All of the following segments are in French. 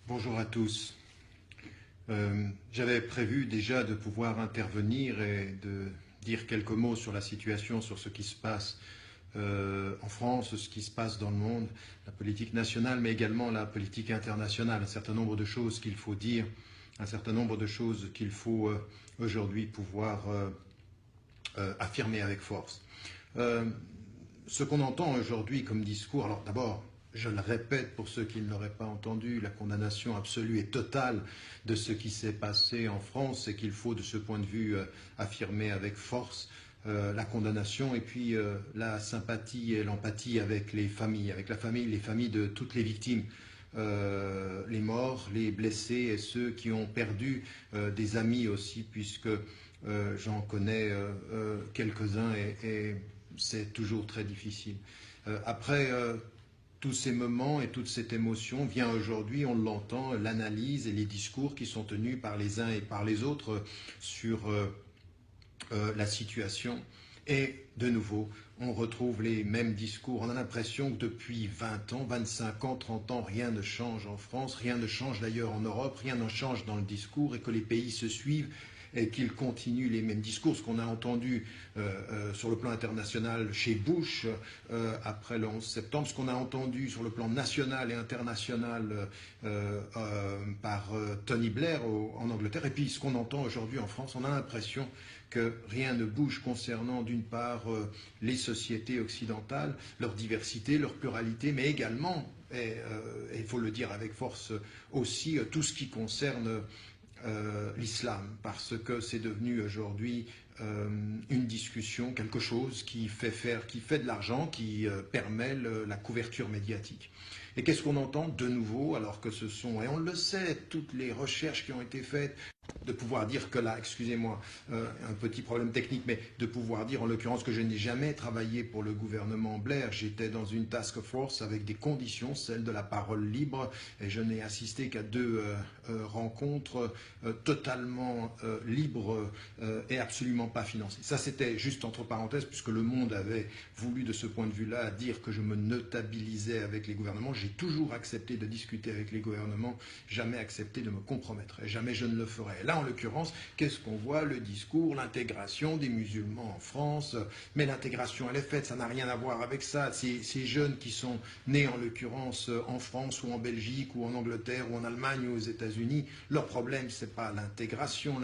Bonjour à tous. J'avais prévu déjà de pouvoir intervenir et de dire quelques mots sur la situation, sur ce qui se passe en France, ce qui se passe dans le monde, la politique nationale, mais également la politique internationale. Un certain nombre de choses qu'il faut dire, un certain nombre de choses qu'il faut aujourd'hui pouvoir affirmer avec force. Ce qu'on entend aujourd'hui comme discours, alors d'abord, je le répète pour ceux qui ne l'auraient pas entendu, la condamnation absolue et totale de ce qui s'est passé en France et qu'il faut de ce point de vue affirmer avec force la condamnation et puis la sympathie et l'empathie avec les familles de toutes les victimes. Les morts, les blessés et ceux qui ont perdu des amis aussi, puisque j'en connais quelques-uns et c'est toujours très difficile. Après tous ces moments et toute cette émotion, vient aujourd'hui, on l'entend, l'analyse et les discours qui sont tenus par les uns et par les autres sur la situation. Et de nouveau, on retrouve les mêmes discours. On a l'impression que depuis 20 ans, 25 ans, 30 ans, rien ne change en France, rien ne change d'ailleurs en Europe, rien ne change dans le discours et que les pays se suivent et qu'ils continuent les mêmes discours. Ce qu'on a entendu sur le plan international chez Bush après le 11 septembre, ce qu'on a entendu sur le plan national et international par Tony Blair en Angleterre, et puis ce qu'on entend aujourd'hui en France, on a l'impression que rien ne bouge concernant d'une part les sociétés occidentales, leur diversité, leur pluralité, mais également, et il faut le dire avec force aussi, tout ce qui concerne l'islam, parce que c'est devenu aujourd'hui une discussion, quelque chose qui fait de l'argent, qui permet la couverture médiatique. Et qu'est-ce qu'on entend de nouveau, alors que ce sont, et on le sait, toutes les recherches qui ont été faites, de pouvoir dire que là, excusez-moi, un petit problème technique, mais de pouvoir dire en l'occurrence que je n'ai jamais travaillé pour le gouvernement Blair, j'étais dans une task force avec des conditions, celle de la parole libre, et je n'ai assisté qu'à 2 rencontres totalement libres et absolument pas financées. Ça c'était juste entre parenthèses, puisque le monde avait voulu de ce point de vue-là dire que je me notabilisais avec les gouvernements. J'ai toujours accepté de discuter avec les gouvernements, jamais accepté de me compromettre, et jamais je ne le ferai. Là, en l'occurrence, qu'est-ce qu'on voit? Le discours, l'intégration des musulmans en France. Mais l'intégration, elle est faite, ça n'a rien à voir avec ça. Ces jeunes qui sont nés, en l'occurrence, en France ou en Belgique ou en Angleterre ou en Allemagne ou aux États-Unis, leur problème, ce n'est pas l'intégration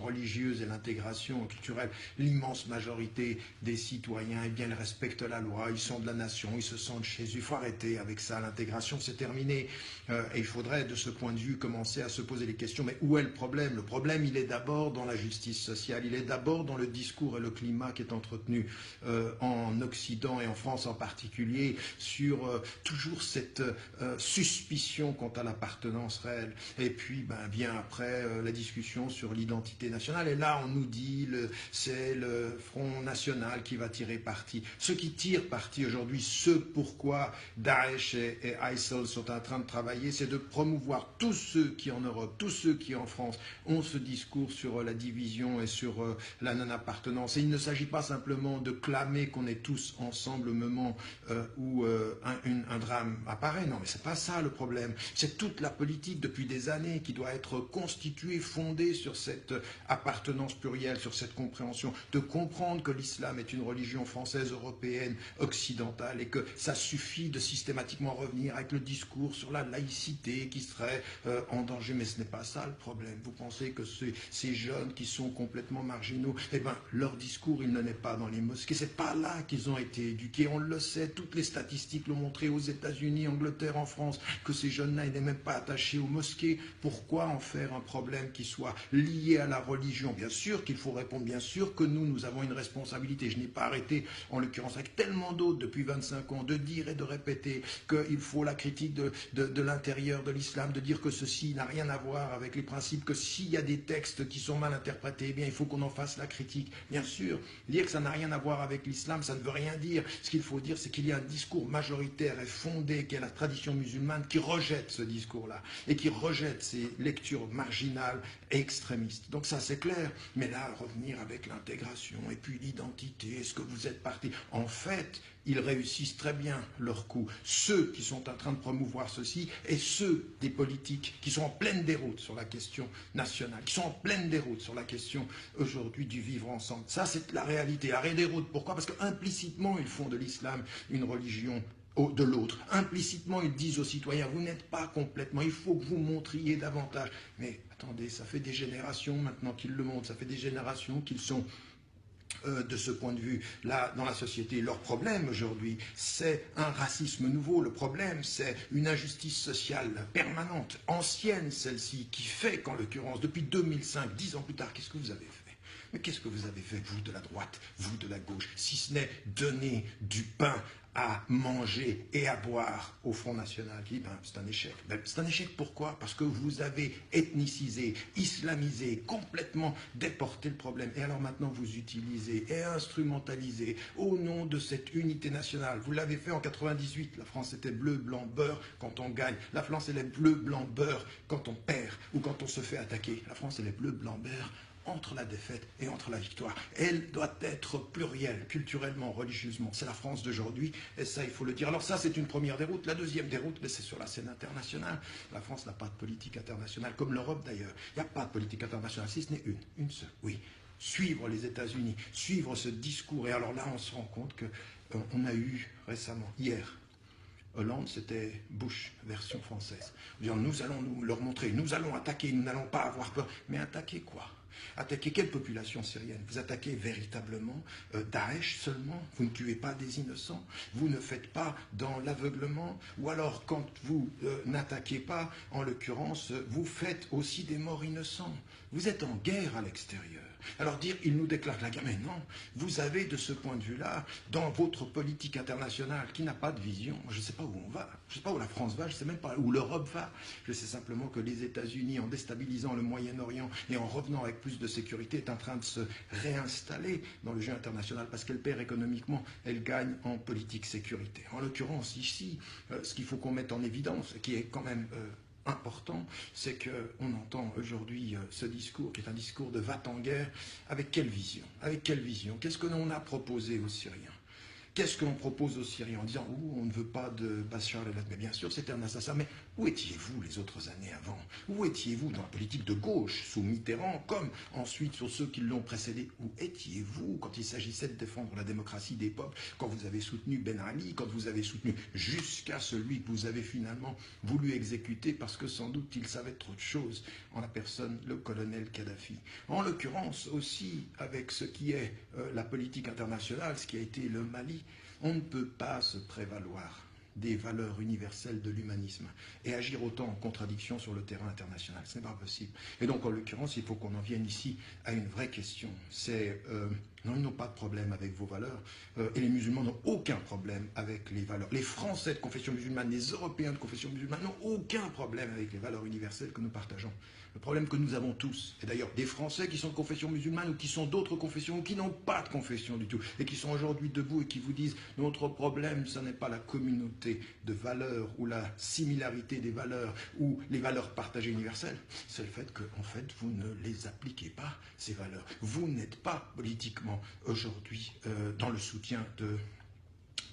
religieuse et l'intégration culturelle. L'immense majorité des citoyens, eh bien, ils respectent la loi, ils sont de la nation, ils se sentent chez eux. Il faut arrêter avec ça. L'intégration, c'est terminé. Et il faudrait, de ce point de vue, commencer à se poser les questions. Mais où est le problème? Le problème, il est d'abord dans la justice sociale, il est d'abord dans le discours et le climat qui est entretenu en Occident et en France en particulier, sur toujours cette suspicion quant à l'appartenance réelle. Et puis, vient après la discussion sur l'identité nationale. Et là, on nous dit c'est le Front National qui va tirer parti. Ceux qui tirent parti aujourd'hui, ce pourquoi Daesh et ISIL sont en train de travailler, c'est de promouvoir tous ceux qui en Europe, tous ceux qui en France ont ce discours sur la division et sur la non-appartenance. Et il ne s'agit pas simplement de clamer qu'on est tous ensemble au moment où un drame apparaît. Non, mais c'est pas ça le problème. C'est toute la politique depuis des années qui doit être constituée, fondée sur cette appartenance plurielle, sur cette compréhension, de comprendre que l'islam est une religion française, européenne, occidentale, et que ça suffit de systématiquement revenir avec le discours sur la laïcité qui serait en danger. Mais ce n'est pas ça le problème. Vous pensez que ces jeunes qui sont complètement marginaux, eh bien, leur discours, il n'en est pas dans les mosquées. C'est pas là qu'ils ont été éduqués. On le sait, toutes les statistiques l'ont montré aux États-Unis, Angleterre, en France, que ces jeunes-là, ils n'étaient même pas attachés aux mosquées. Pourquoi en faire un problème qui soit lié à la religion? Bien sûr qu'il faut répondre, bien sûr que nous avons une responsabilité. Je n'ai pas arrêté, en l'occurrence avec tellement d'autres depuis 25 ans, de dire et de répéter qu'il faut la critique de l'intérieur de l'islam, de dire que ceci n'a rien à voir avec les principes, que s'il y a des textes qui sont mal interprétés, eh bien, il faut qu'on en fasse la critique. Bien sûr, dire que ça n'a rien à voir avec l'islam, ça ne veut rien dire. Ce qu'il faut dire, c'est qu'il y a un discours majoritaire et fondé, qui est la tradition musulmane, qui rejette ce discours-là et qui rejette ces lectures marginales et extrémistes. Donc ça, c'est clair. Mais là, revenir avec l'intégration et puis l'identité, est-ce que vous êtes parti? En fait, ils réussissent très bien leur coup. Ceux qui sont en train de promouvoir ceci et ceux des politiques qui sont en pleine déroute sur la question nationale, qui sont en pleine déroute sur la question aujourd'hui du vivre ensemble. Ça, c'est la réalité. La déroute, pourquoi? Parce qu'implicitement, ils font de l'islam une religion de l'autre. Implicitement, ils disent aux citoyens, vous n'êtes pas complètement, il faut que vous montriez davantage. Mais attendez, ça fait des générations maintenant qu'ils le montrent, ça fait des générations qu'ils sont de ce point de vue, là, dans la société. Leur problème aujourd'hui, c'est un racisme nouveau. Le problème, c'est une injustice sociale permanente, ancienne celle-ci, qui fait qu'en l'occurrence, depuis 2005, 10 ans plus tard, qu'est-ce que vous avez fait? Mais qu'est-ce que vous avez fait, vous de la droite, vous de la gauche, si ce n'est donner du pain à manger et à boire au Front National, qui dit ben, c'est un échec. Ben, c'est un échec pourquoi? Parce que vous avez ethnicisé, islamisé, complètement déporté le problème. Et alors maintenant vous utilisez et instrumentalisez au nom de cette unité nationale. Vous l'avez fait en 98, la France était bleu, blanc, beurre quand on gagne. La France elle est bleu, blanc, beurre quand on perd ou quand on se fait attaquer. La France elle est bleu, blanc, beurre entre la défaite et entre la victoire. Elle doit être plurielle, culturellement, religieusement. C'est la France d'aujourd'hui, et ça, il faut le dire. Alors ça, c'est une première déroute. La deuxième déroute, c'est sur la scène internationale. La France n'a pas de politique internationale, comme l'Europe d'ailleurs. Il n'y a pas de politique internationale, si ce n'est une seule, oui. Suivre les États-Unis, suivre ce discours. Et alors là, on se rend compte qu'on a eu récemment, hier, Hollande, c'était Bush, version française. Nous allons nous leur montrer, nous allons attaquer, nous n'allons pas avoir peur. Mais attaquer quoi? Attaquer quelle population syrienne? Vous attaquez véritablement Daesh seulement? Vous ne tuez pas des innocents? Vous ne faites pas dans l'aveuglement? Ou alors, quand vous n'attaquez pas, en l'occurrence, vous faites aussi des morts innocents? Vous êtes en guerre à l'extérieur. Alors dire, il nous déclare la guerre, mais non, vous avez de ce point de vue-là, dans votre politique internationale, qui n'a pas de vision, je ne sais pas où on va, je ne sais pas où la France va, je ne sais même pas où l'Europe va, je sais simplement que les États-Unis, en déstabilisant le Moyen-Orient et en revenant avec plus de sécurité, est en train de se réinstaller dans le jeu international, parce qu'elle perd économiquement, elle gagne en politique sécurité. En l'occurrence, ici, ce qu'il faut qu'on mette en évidence, qui est quand même important, c'est qu'on entend aujourd'hui ce discours, qui est un discours de va-t-en-guerre, avec quelle vision? Avec quelle vision? Qu'est-ce que l'on a proposé aux Syriens? Qu'est-ce que l'on propose aux Syriens en disant « on ne veut pas de Bachar el-Assad ». Mais bien sûr, c'était un assassin. Mais où étiez-vous les autres années avant? Où étiez-vous dans la politique de gauche, sous Mitterrand, comme ensuite sur ceux qui l'ont précédé? Où étiez-vous quand il s'agissait de défendre la démocratie des peuples? Quand vous avez soutenu Ben Ali, quand vous avez soutenu jusqu'à celui que vous avez finalement voulu exécuter parce que sans doute il savait trop de choses en la personne, le colonel Kadhafi. En l'occurrence aussi, avec ce qui est la politique internationale, ce qui a été le Mali, on ne peut pas se prévaloir des valeurs universelles de l'humanisme et agir autant en contradiction sur le terrain international. Ce n'est pas possible. Et donc, en l'occurrence, il faut qu'on en vienne ici à une vraie question. C'est, non, ils n'ont pas de problème avec vos valeurs, et les musulmans n'ont aucun problème avec les valeurs. Les Français de confession musulmane, les Européens de confession musulmane n'ont aucun problème avec les valeurs universelles que nous partageons. Le problème que nous avons tous, et d'ailleurs des Français qui sont de confession musulmane ou qui sont d'autres confessions ou qui n'ont pas de confession du tout, et qui sont aujourd'hui debout et qui vous disent « notre problème, ce n'est pas la communauté de valeurs ou la similarité des valeurs ou les valeurs partagées universelles, c'est le fait que, en fait, vous ne les appliquez pas, ces valeurs. Vous n'êtes pas politiquement aujourd'hui dans le soutien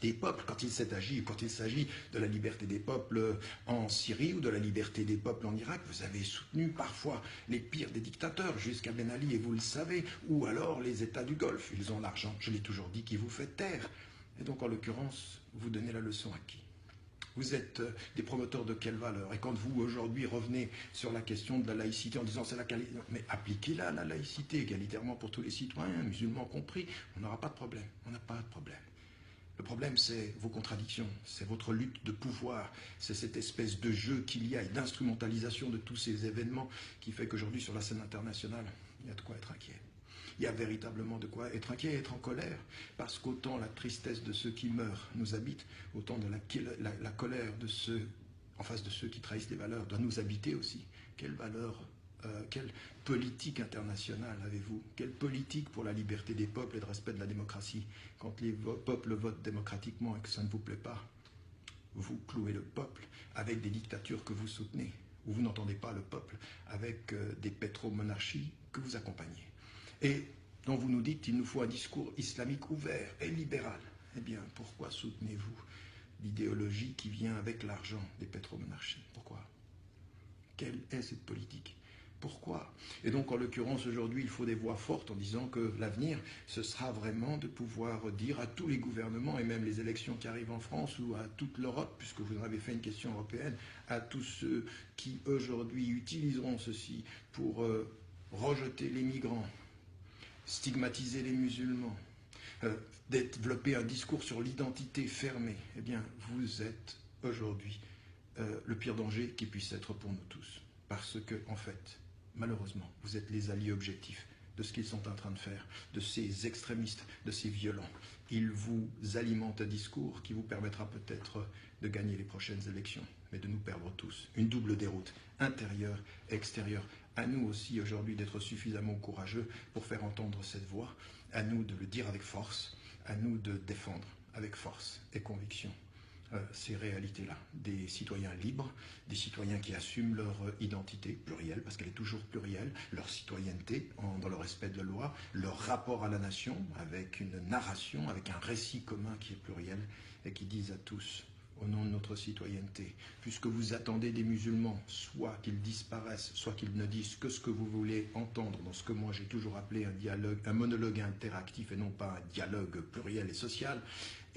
des peuples, quand il s'agit de la liberté des peuples en Syrie ou de la liberté des peuples en Irak, vous avez soutenu parfois les pires des dictateurs, jusqu'à Ben Ali, et vous le savez, ou alors les États du Golfe, ils ont l'argent, je l'ai toujours dit, qui vous fait taire. Et donc, en l'occurrence, vous donnez la leçon à qui? Vous êtes des promoteurs de quelle valeur? Et quand vous, aujourd'hui, revenez sur la question de la laïcité en disant c'est la qualité, mais appliquez-la, la laïcité, égalitairement pour tous les citoyens, musulmans compris, on n'aura pas de problème. On n'a pas de problème. Le problème, c'est vos contradictions, c'est votre lutte de pouvoir, c'est cette espèce de jeu qu'il y a et d'instrumentalisation de tous ces événements qui fait qu'aujourd'hui, sur la scène internationale, il y a de quoi être inquiet. Il y a véritablement de quoi être inquiet et être en colère, parce qu'autant la tristesse de ceux qui meurent nous habite, autant de la colère de ceux, en face de ceux qui trahissent les valeurs, doit nous habiter aussi. Quelle valeur, quelle politique internationale avez-vous? Quelle politique pour la liberté des peuples et le respect de la démocratie? Quand les peuples votent démocratiquement et que ça ne vous plaît pas, vous clouez le peuple avec des dictatures que vous soutenez, ou vous n'entendez pas le peuple avec des pétromonarchies que vous accompagnez. Et dont vous nous dites qu'il nous faut un discours islamique ouvert et libéral. eh bien, pourquoi soutenez-vous l'idéologie qui vient avec l'argent des pétromonarchies? Pourquoi? Quelle est cette politique? Pourquoi? Et donc, en l'occurrence, aujourd'hui, il faut des voix fortes en disant que l'avenir, ce sera vraiment de pouvoir dire à tous les gouvernements, et même les élections qui arrivent en France ou à toute l'Europe, puisque vous en avez fait une question européenne, à tous ceux qui, aujourd'hui, utiliseront ceci pour rejeter les migrants, stigmatiser les musulmans, développer un discours sur l'identité fermée, eh bien, vous êtes aujourd'hui le pire danger qui puisse être pour nous tous. Parce que, en fait, malheureusement, vous êtes les alliés objectifs de ce qu'ils sont en train de faire, de ces extrémistes, de ces violents. Ils vous alimentent un discours qui vous permettra peut-être de gagner les prochaines élections, mais de nous perdre tous. Une double déroute, intérieure, extérieure. À nous aussi aujourd'hui d'être suffisamment courageux pour faire entendre cette voix, à nous de le dire avec force, à nous de défendre avec force et conviction ces réalités-là, des citoyens libres, des citoyens qui assument leur identité plurielle, parce qu'elle est toujours plurielle, leur citoyenneté dans le respect de la loi, leur rapport à la nation, avec une narration, avec un récit commun qui est pluriel, et qui disent à tous, au nom de notre citoyenneté, puisque vous attendez des musulmans, soit qu'ils disparaissent, soit qu'ils ne disent que ce que vous voulez entendre, dans ce que moi j'ai toujours appelé un dialogue, un monologue interactif, et non pas un dialogue pluriel et social,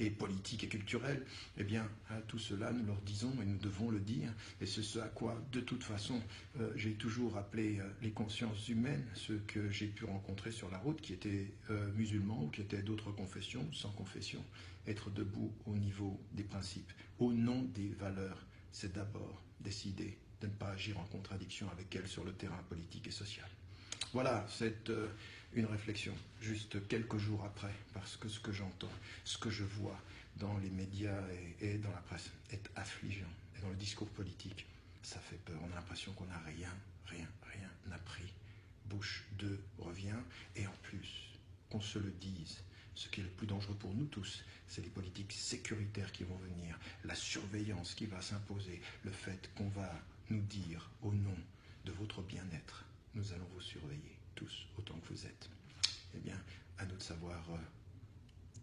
et politique et culturel, eh bien, à tout cela, nous leur disons, et nous devons le dire, et c'est ce à quoi, de toute façon, j'ai toujours appelé les consciences humaines, ceux que j'ai pu rencontrer sur la route, qui étaient musulmans ou qui étaient d'autres confessions, sans confession, être debout au niveau des principes, au nom des valeurs, c'est d'abord décider de ne pas agir en contradiction avec elles sur le terrain politique et social. Voilà, c'est une réflexion, juste quelques jours après, parce que ce que j'entends, ce que je vois dans les médias et dans la presse est affligeant. Et dans le discours politique, ça fait peur. On a l'impression qu'on n'a rien appris. Bush 2 revient, et en plus, qu'on se le dise, ce qui est le plus dangereux pour nous tous, c'est les politiques sécuritaires qui vont venir, la surveillance qui va s'imposer, le fait qu'on va nous dire, au nom de votre bien-être, nous allons vous surveiller, tous, autant que vous êtes. Eh bien, à nous de savoir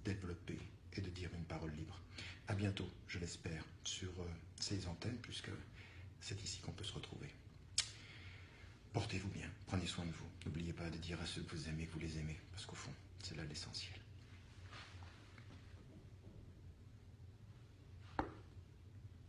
développer et de dire une parole libre. À bientôt, je l'espère, sur ces antennes, puisque c'est ici qu'on peut se retrouver. Portez-vous bien, prenez soin de vous. N'oubliez pas de dire à ceux que vous aimez que vous les aimez, parce qu'au fond, c'est là l'essentiel.